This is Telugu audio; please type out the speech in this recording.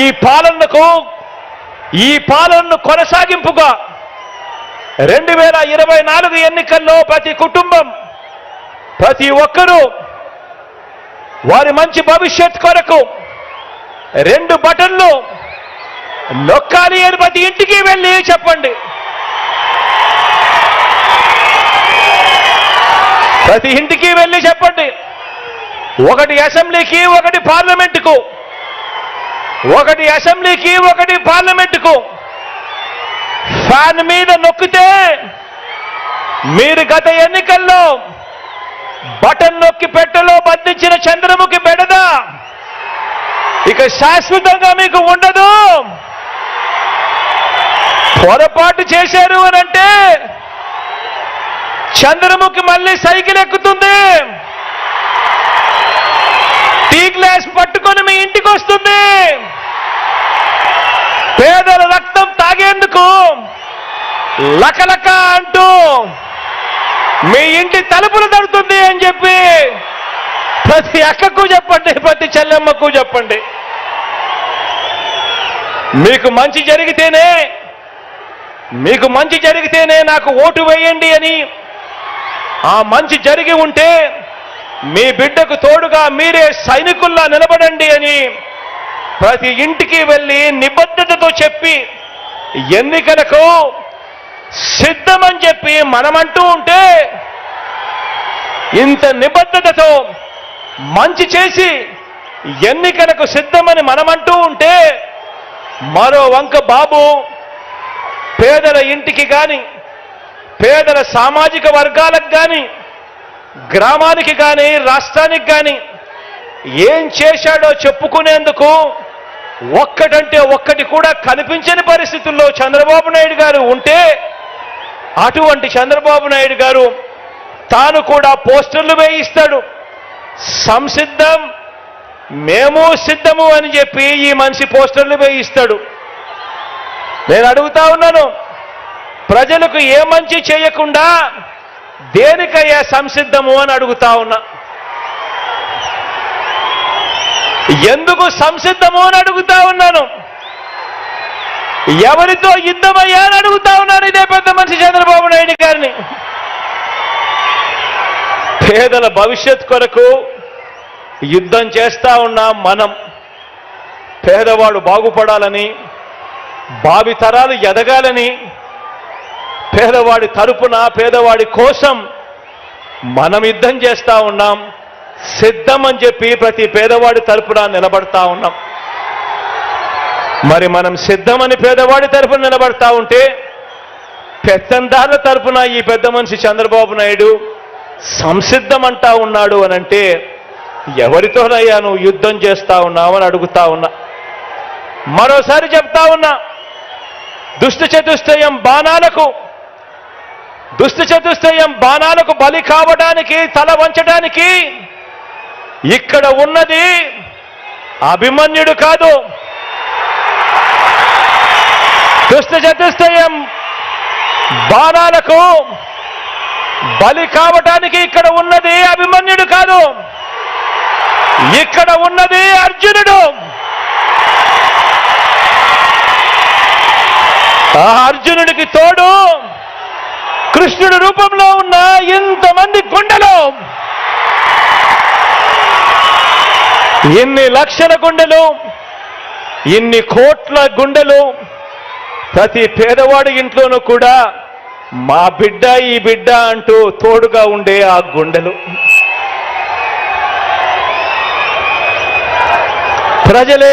ఈ పాలనను కొనసాగింపుగా 2024 ఎన్నికల్లో ప్రతి కుటుంబం, ప్రతి ఒక్కరూ వారి మంచి భవిష్యత్ కొరకు 2 బటన్లు నొక్కాలి అని ప్రతి ఇంటికి వెళ్ళి చెప్పండి. ప్రతి ఇంటికి వెళ్ళి చెప్పండి. ఒకటి అసెంబ్లీకి, ఒకటి పార్లమెంటుకు, ఒకటి అసెంబ్లీకి, ఒకటి పార్లమెంటుకు ఫ్యాన్ మీద నొక్కితే మీరు గత ఎన్నికల్లో బటన్ నొక్కి పెట్టెలో బంధించిన చంద్రముఖి బెడద ఇక శాశ్వతంగా మీకు ఉండదు. పొరపాటు చేశారు అనంటే చంద్రముఖి మళ్ళీ సైకిల్ ఎక్కుతుంది, టీ గ్లాస్ పట్టుకొని మీ ఇంటికి వస్తుంది, పేదల రక్తం తాగేందుకు లకలక అంటూ మీ ఇంటి తలుపులు తడుతుంది అని చెప్పి ప్రతి అక్కకు చెప్పండి, ప్రతి చెల్లెమ్మకు చెప్పండి. మీకు మంచి జరిగితేనే నాకు ఓటు వేయండి అని, ఆ మంచి జరిగి ఉంటే మీ బిడ్డకు తోడుగా మీరే సైనికుల్లా నిలబడండి అని ప్రతి ఇంటికి వెళ్ళి నిబద్ధతతో చెప్పి ఎన్నికలకు సిద్ధమని చెప్పి మనమంటూ ఉంటే, ఇంత నిబద్ధతతో మంచి చేసి ఎన్నికలకు సిద్ధమని మనమంటూ ఉంటే, మరో వంక బాబు పేదల ఇంటికి కానీ, పేదల సామాజిక వర్గాలకు కానీ, గ్రామానికి కానీ, రాష్ట్రానికి కానీ ఏం చేశాడో చెప్పుకునేందుకు ఒక్కటంటే ఒక్కటి కూడా కనిపించని పరిస్థితుల్లో చంద్రబాబు నాయుడు గారు ఉంటే, అటువంటి చంద్రబాబు నాయుడు గారు తాను కూడా పోస్టర్లు వేయిస్తాడు. సంసిద్ధం, మేము సిద్ధము అని చెప్పి ఈ మనిషి పోస్టర్లు వేయిస్తాడు. నేను అడుగుతా ఉన్నాను, ప్రజలకు ఏ మంచి చేయకుండా దేనికయ్యా సంసిద్ధము అని అడుగుతా ఉన్నా. ఎందుకు సంసిద్ధము అని అడుగుతా ఉన్నాను. ఎవరితో యుద్ధమయ్యా అని అడుగుతా ఉన్నాను ఇదే పెద్ద మనిషి చంద్రబాబు నాయుడు గారిని. పేదల భవిష్యత్ కొరకు యుద్ధం చేస్తా ఉన్నాం మనం. పేదవాడు బాగుపడాలని, భావితరాలు ఎదగాలని, పేదవాడి తరపున, పేదవాడి కోసం మనం యుద్ధం చేస్తా ఉన్నాం. సిద్ధం అని చెప్పి ప్రతి పేదవాడి తరపున నిలబడతా ఉన్నాం. మరి మనం సిద్ధమని పేదవాడి తరపున నిలబడతా ఉంటే, పెత్తందారుల తరపున ఈ పెద్ద మనిషి చంద్రబాబు నాయుడు సంసిద్ధం అంటా ఉన్నాడు అనంటే, ఎవరితోనయ్యా నువ్వు యుద్ధం చేస్తా ఉన్నావు అని అడుగుతా ఉన్నా. మరోసారి చెప్తా ఉన్నా, దుష్ట చతుష్టయం బాణాలకు బలి కావడానికి, తల వంచడానికి ఇక్కడ ఉన్నది అభిమన్యుడు కాదు. దుష్ట చతుష్టయం బాణాలకు బలి కావడానికి ఇక్కడ ఉన్నది అభిమన్యుడు కాదు, ఇక్కడ ఉన్నది అర్జునుడు. ఆ అర్జునుడికి తోడు కృష్ణుడి రూపంలో ఉన్న ఇంతమంది గుండెలు, ఇన్ని లక్షల గుండెలు, ఇన్ని కోట్ల గుండెలు, ప్రతి పేదవాడి ఇంట్లోనూ కూడా మా బిడ్డ, ఈ బిడ్డ అంటూ తోడుగా ఉండే ఆ గుండెలు. ప్రజలే